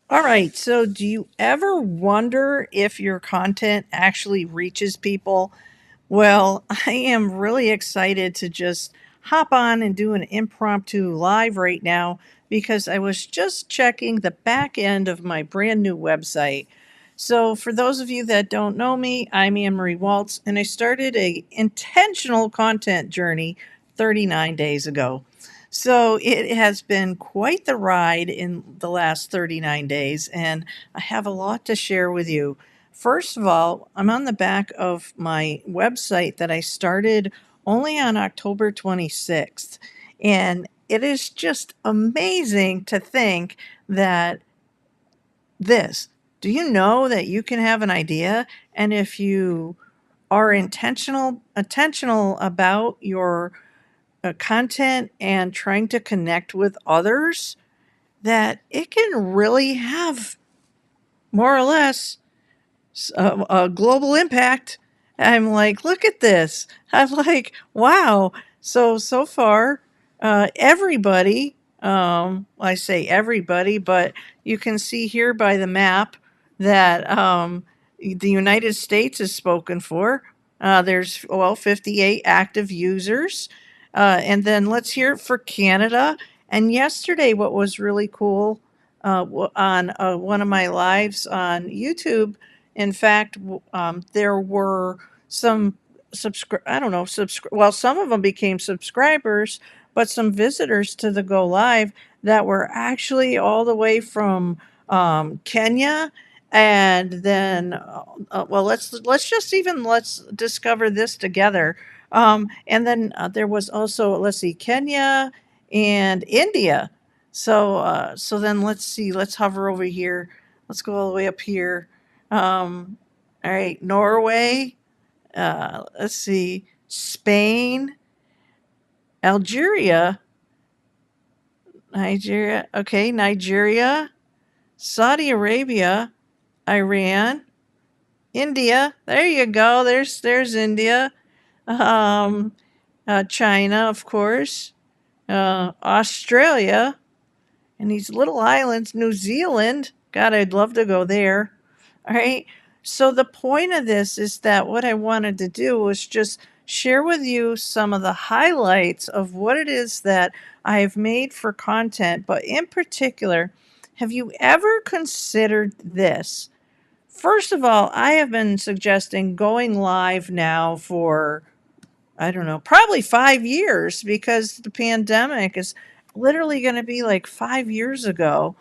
All right. So, do you ever wonder if your content actually reaches people? Well, I am really excited to just hop on and do an impromptu live right now because I was just checking the back end of my brand new website. So, for those of you that don't know me, I'm Anne Marie Waltz, and I started a intentional content journey 39 days ago. So it has been quite the ride in the last 39 days, and I have a lot to share with you. First of all, I'm on the back of my website that I started only on October 26th. And it is just amazing to think that this, do you know that you can have an idea? And if you are intentional about your content and trying to connect with others, that it can really have more or less a global impact. I'm like, look at this. I'm like, wow. So far, everybody, I say everybody, but you can see here by the map that the United States is spoken for. There's, well, 58 active users. And then let's hear it for Canada. And yesterday, what was really cool on one of my lives on YouTube, in fact, there were some I don't know, well, some of them became subscribers, but some visitors to the Go Live that were actually all the way from Kenya. And then, well, let's discover this together. And then there was also, let's see, Kenya and India. So then let's see, let's hover over here. Let's go all the way up here. All right, Norway. Let's see, Spain, Algeria, Nigeria. Okay, Nigeria, Saudi Arabia, Iran, India. There you go. There's India. Um, China, of course. Australia, and these little islands, New Zealand. God, I'd love to go there. All right. So the point of this is that what I wanted to do was just share with you some of the highlights of what it is that I have made for content. But in particular, have you ever considered this? First of all, I have been suggesting going live now for, I don't know, probably 5 years, because the pandemic is literally going to be like 5 years ago.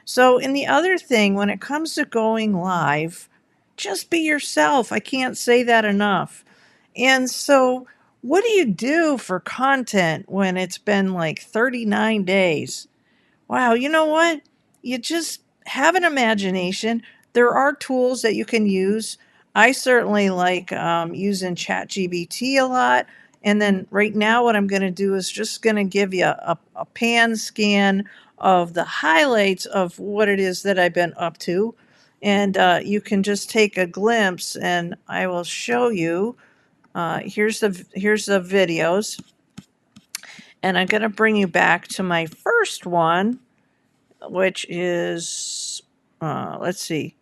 So, and the other thing, when it comes to going live, just be yourself. I can't say that enough. And so, what do you do for content when it's been like 39 days? Wow, you know what? You just have an imagination. There are tools that you can use. I certainly like using ChatGPT a lot. And then right now, what I'm going to do is just going to give you a pan scan of the highlights of what it is that I've been up to. And you can just take a glimpse, and I will show you. Here's the videos, and I'm going to bring you back to my first one, which is, let's see,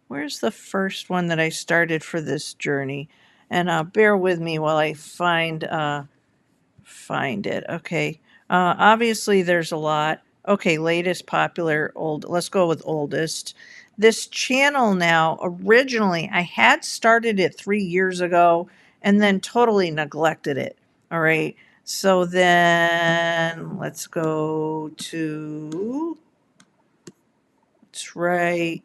where's the first one that I started for this journey? And bear with me while I find it. Okay. Obviously, there's a lot. Okay, latest, popular, old. Let's go with oldest. This channel now, originally, I had started it 3 years ago and then totally neglected it. All right. So then let's go to, it's right,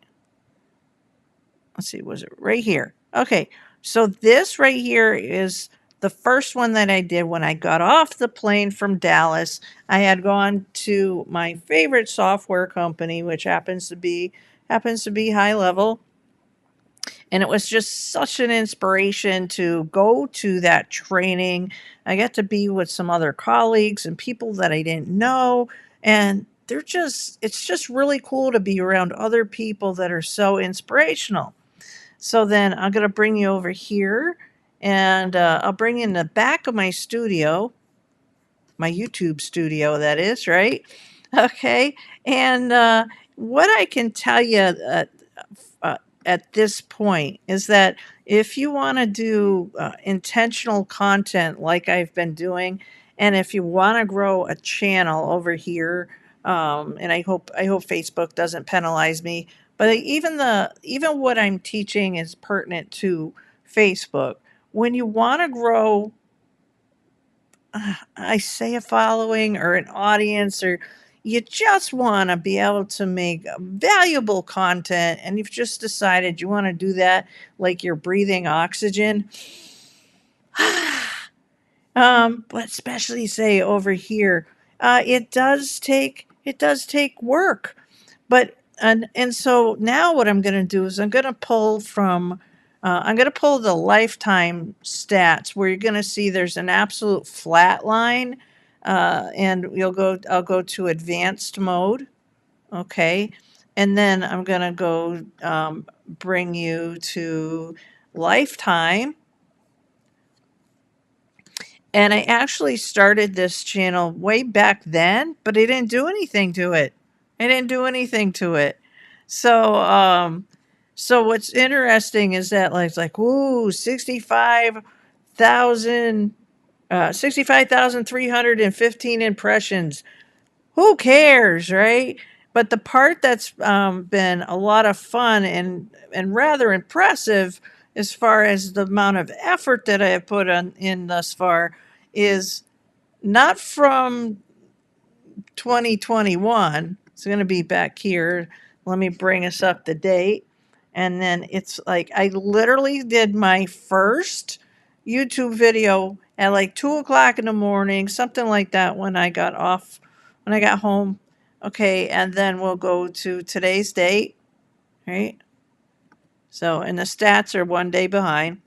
let's see, was it right here? Okay, so this right here is the first one that I did when I got off the plane from Dallas. I had gone to my favorite software company, which happens to be HighLevel, and it was just such an inspiration to go to that training. I got to be with some other colleagues and people that I didn't know, and it's just really cool to be around other people that are so inspirational. So then I'm going to bring you over here, and I'll bring you in the back of my studio, my YouTube studio, that is, right? Okay. And what I can tell you at this point is that if you want to do intentional content like I've been doing, and if you want to grow a channel over here, and I hope Facebook doesn't penalize me, but even what I'm teaching is pertinent to Facebook. When you want to grow, I say a following or an audience, or you just want to be able to make valuable content, and you've just decided you want to do that like you're breathing oxygen. But especially say over here, it does take work. But and so now what I'm going to do is I'm going to pull the lifetime stats where you're going to see there's an absolute flat line, and I'll go to advanced mode, okay, and then I'm going to go bring you to lifetime. And I actually started this channel way back then, but I didn't do anything to it. I didn't do anything to it. So, so what's interesting is that like, ooh, 65,315 impressions. Who cares, right? But the part that's been a lot of fun and rather impressive, as far as the amount of effort that I have put in thus far, is not from 2021. It's going to be back here. Let me bring us up to date. And then it's like I literally did my first YouTube video at like 2 o'clock in the morning, something like that, when I got home. Okay. And then we'll go to today's date, right? So, and the stats are 1 day behind.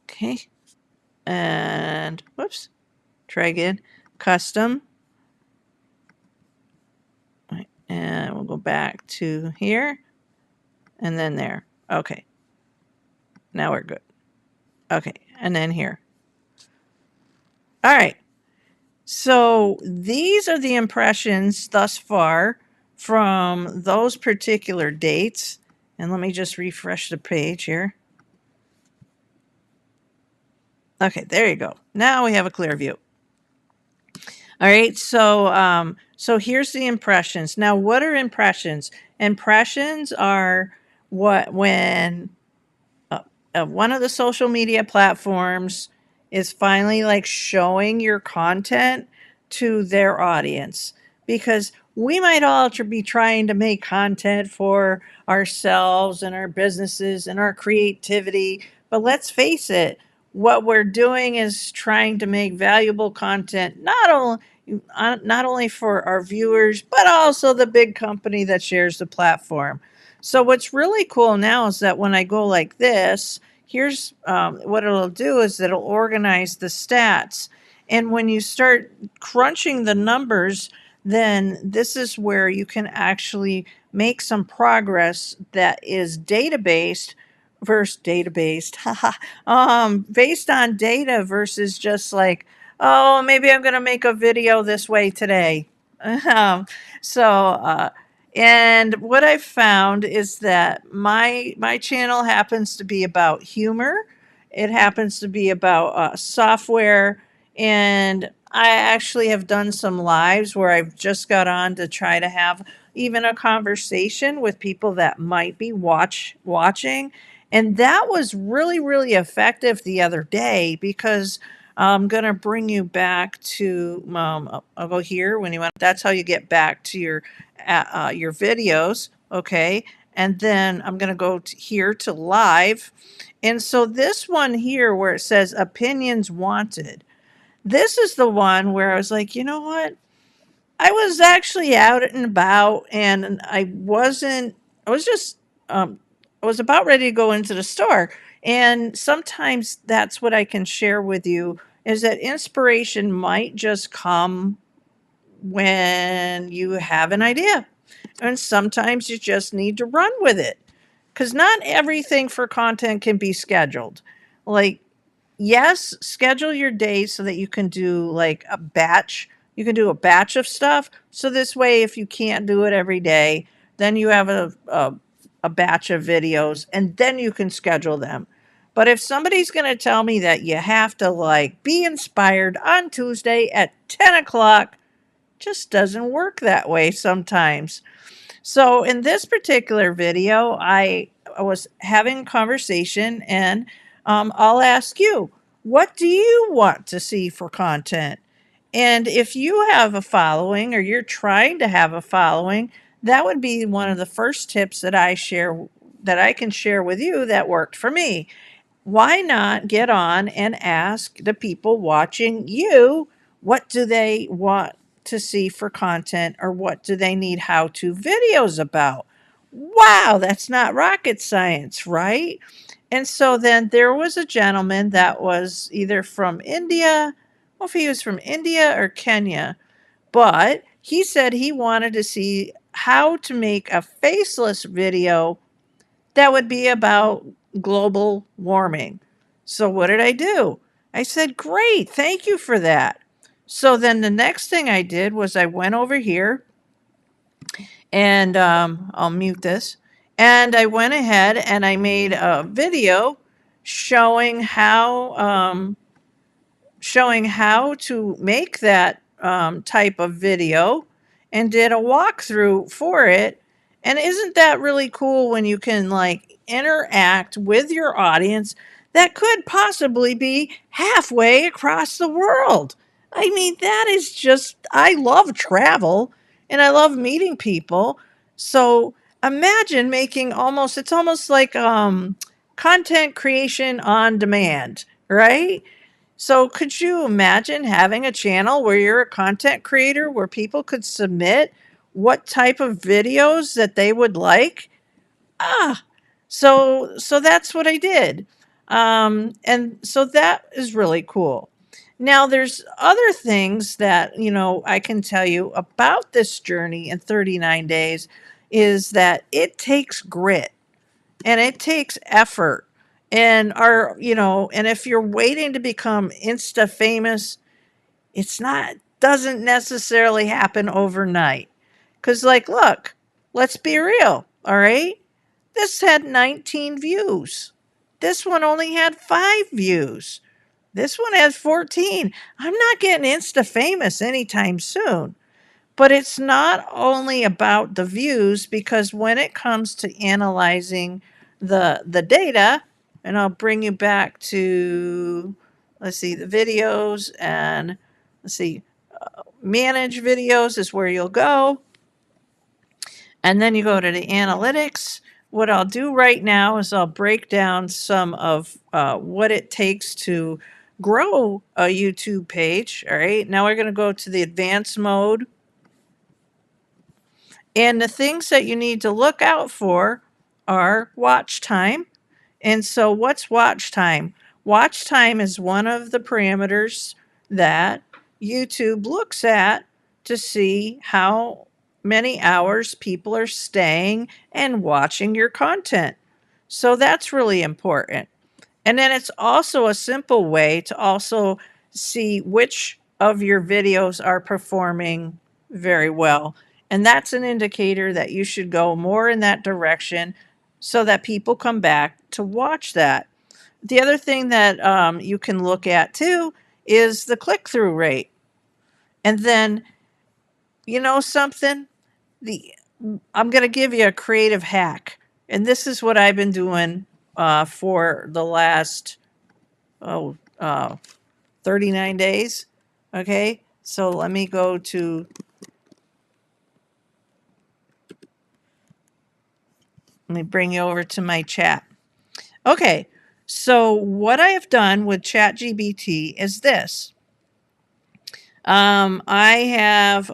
Okay. And whoops, try again. Custom. Right, and we'll go back to here and then there. Okay. Now we're good. Okay. And then here. All right. So these are the impressions thus far from those particular dates. And let me just refresh the page here. Okay, there you go. Now we have a clear view. All right, so here's the impressions. Now, what are impressions? Impressions are when one of the social media platforms is finally like showing your content to their audience, because we might all be trying to make content for ourselves and our businesses and our creativity, but let's face it, what we're doing is trying to make valuable content, not only for our viewers but also the big company that shares the platform. So what's really cool now is that when I go like this, here's what it'll do is it'll organize the stats. And when you start crunching the numbers, then this is where you can actually make some progress that is data-based versus data-based, based on data versus just like, oh, maybe I'm going to make a video this way today. Um, so, and what I've found is that my channel happens to be about humor. It happens to be about software, and I actually have done some lives where I've just got on to try to have even a conversation with people that might be watching, and that was really really effective the other day, because I'm gonna bring you back to I'll go here when you want. That's how you get back to your videos, okay? And then I'm going to go here to live. And so this one here where it says opinions wanted, this is the one where I was like, you know what? I was actually out and about, and I was just, I was about ready to go into the store. And sometimes that's what I can share with you, is that inspiration might just come when you have an idea. And sometimes you just need to run with it, because not everything for content can be scheduled. Like, yes, schedule your days so that you can do like a batch You can do a batch of stuff. So this way, if you can't do it every day, then you have a batch of videos and then you can schedule them. But if somebody's going to tell me that you have to like be inspired on Tuesday at 10 o'clock, just doesn't work that way sometimes. So in this particular video, I was having a conversation, and I'll ask you, what do you want to see for content? And if you have a following or you're trying to have a following, that would be one of the first tips that I can share with you that worked for me. Why not get on and ask the people watching you, what do they want to see for content, or what do they need how to videos about? Wow, that's not rocket science, right? And so then there was a gentleman that was either from India, I don't know if he was from India or Kenya, but he said he wanted to see how to make a faceless video that would be about global warming. So what did I do? I said, great, thank you for that. So then the next thing I did was I went over here, and I'll mute this. And I went ahead and I made a video showing how to make that type of video, and did a walkthrough for it. And isn't that really cool when you can like interact with your audience that could possibly be halfway across the world? I mean, that is just, I love travel and I love meeting people. So imagine making it's almost like content creation on demand, right? So, could you imagine having a channel where you're a content creator where people could submit what type of videos that they would like? Ah, so that's what I did, and so that is really cool. Now, there's other things that I can tell you about this journey in 39 days. Is that it takes grit and it takes effort, and if you're waiting to become insta famous, it's not doesn't necessarily happen overnight. Because, like, look, let's be real, all right? This had 19 views. This one only had 5 views. This one has 14. I'm not getting insta famous anytime soon. But it's not only about the views, because when it comes to analyzing the data, and I'll bring you back to, let's see, the videos, and let's see, manage videos is where you'll go. And then you go to the analytics. What I'll do right now is I'll break down some of what it takes to grow a YouTube page. All right. Now we're going to go to the advanced mode. And the things that you need to look out for are watch time. And so, what's watch time? Watch time is one of the parameters that YouTube looks at to see how many hours people are staying and watching your content. So, that's really important. And then it's also a simple way to also see which of your videos are performing very well. And that's an indicator that you should go more in that direction so that people come back to watch that. The other thing that you can look at too is the click through rate. And then, something? The I'm going to give you a creative hack. And this is what I've been doing for the last oh, uh, 39 days. Okay, so let me bring you over to my chat. Okay, so what I have done with ChatGPT is this. I have,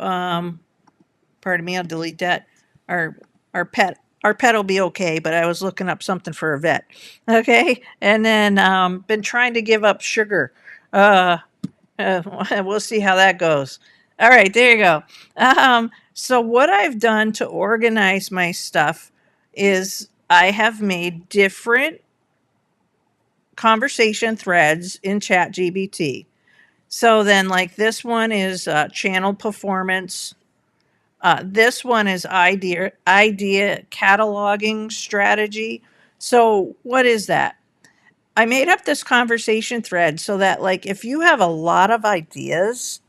pardon me, I'll delete that. Our, our pet will be okay, but I was looking up something for a vet. Okay, and then been trying to give up sugar. We'll see how that goes. All right, there you go. So what I've done to organize my stuff is I have made different conversation threads in ChatGPT. So then, like, this one is channel performance. This one is idea cataloging strategy. So what is that? I made up this conversation thread so that, like, if you have a lot of ideas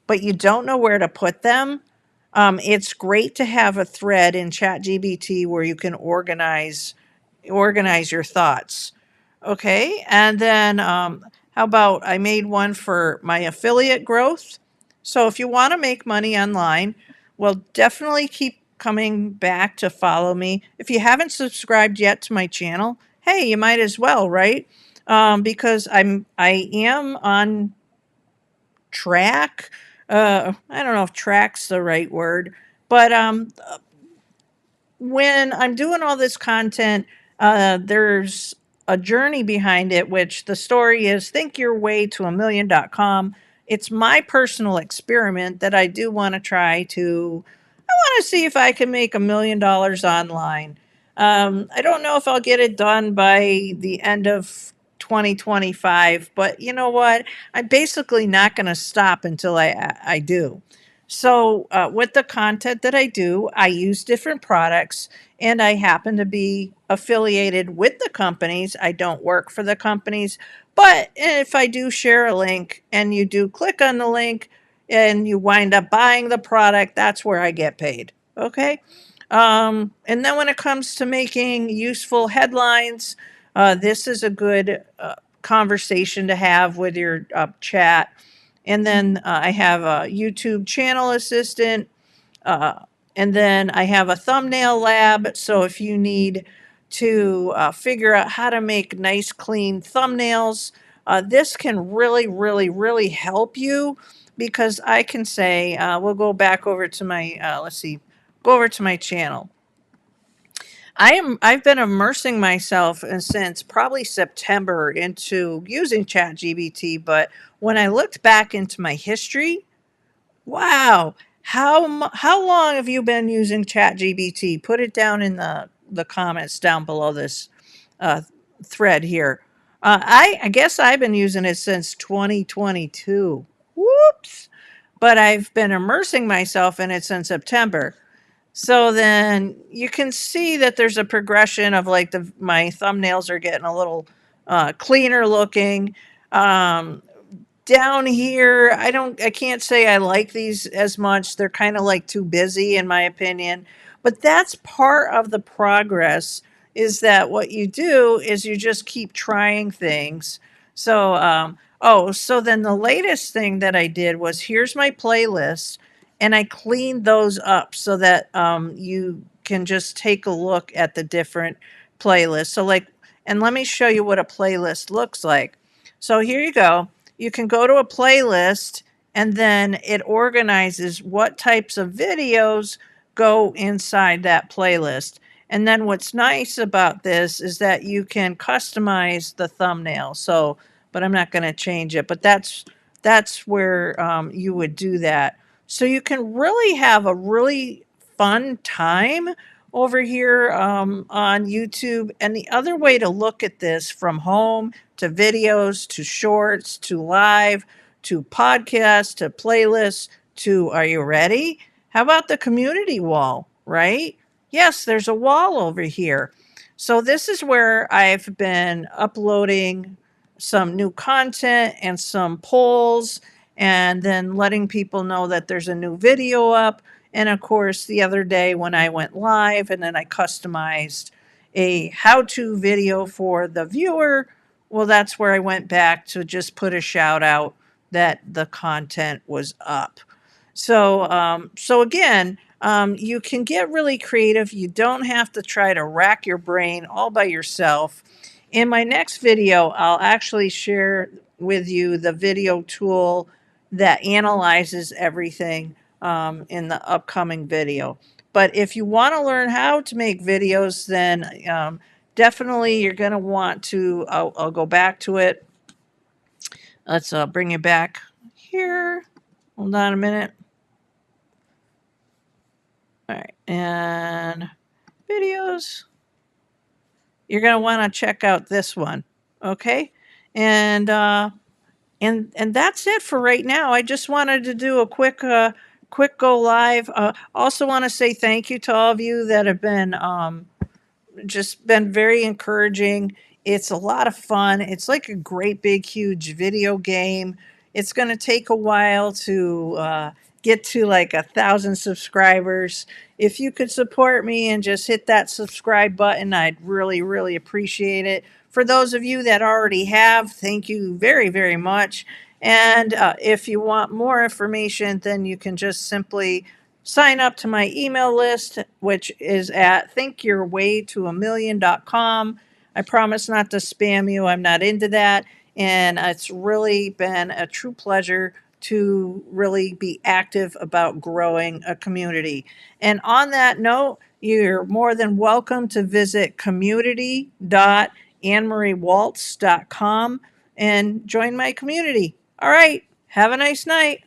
but you don't know where to put them, it's great to have a thread in ChatGPT where you can organize your thoughts. Okay, and then how about I made one for my affiliate growth? So if you want to make money online, well, definitely keep coming back to follow me. If you haven't subscribed yet to my channel, hey, you might as well, right? Because I am on track. I don't know if track's the right word, but when I'm doing all this content, there's a journey behind it, which the story is think your way to $1 million.com. It's my personal experiment that I do want to try to. I want to see if I can make $1 million online. I don't know if I'll get it done by the end of 2025, but you know what? I'm basically not going to stop until I do. So, with the content that I do, I use different products and I happen to be affiliated with the companies. I don't work for the companies, but if I do share a link and you do click on the link and you wind up buying the product, that's where I get paid. Okay. And then when it comes to making useful headlines, this is a good conversation to have with your chat. And then I have a YouTube channel assistant. Uh, and then I have a thumbnail lab. So if you need to figure out how to make nice, clean thumbnails, this can really, really, really help you because I can say, we'll go back over to my, let's see, go over to my channel. I've been immersing myself since probably September into using ChatGPT, but when I looked back into my history, wow, how long have you been using ChatGPT? Put it down in the comments down below this uh, thread here. I guess I've been using it since 2022. Whoops! But I've been immersing myself in it since September. So then you can see that there's a progression of like my thumbnails are getting a little cleaner looking. Um, Down here, I can't say I like these as much. They're kind of like too busy in my opinion. But that's part of the progress is that what you do is you just keep trying things. So so then the latest thing that I did was here's my playlist and I cleaned those up so that you can just take a look at the different playlists. So like and let me show you what a playlist looks like. So here you go. You can go to a playlist and then it organizes what types of videos go inside that playlist. And then what's nice about this is that you can customize the thumbnail. So, but I'm not going to change it, but that's where you would do that. So you can really have a really fun time over here on YouTube. And the other way to look at this from home to videos to shorts to live to podcasts to playlists to are you ready? How about the community wall, right? Yes, there's a wall over here. So this is where I've been uploading some new content and some polls and then letting people know that there's a new video up. And of course, the other day when I went live and then I customized a how-to video for the viewer, well, that's where I went back to just put a shout out that the content was up. So again, you can get really creative. You don't have to try to rack your brain all by yourself. In my next video, I'll actually share with you the video tool that analyzes everything in the upcoming video. But if you want to learn how to make videos, then definitely you're going to want to, I'll go back to it. Let's bring it back here. Hold on a minute. All right, and videos. You're going to want to check out this one, okay? And And that's it for right now. I just wanted to do a quick go live. Also want to say thank you to all of you that have been just been very encouraging. It's a lot of fun. It's like a great big huge video game. It's going to take a while to get to like 1,000 subscribers. If you could support me and just hit that subscribe button, I'd really appreciate it. For those of you that already have, thank you very much. And if you want more information, then you can just simply sign up to my email list, which is at thinkyourwaytoamillion.com. I promise not to spam you. I'm not into that. And it's really been a true pleasure to really be active about growing a community. And on that note, you're more than welcome to visit community.annemariewaltz.com and join my community. All right. Have a nice night.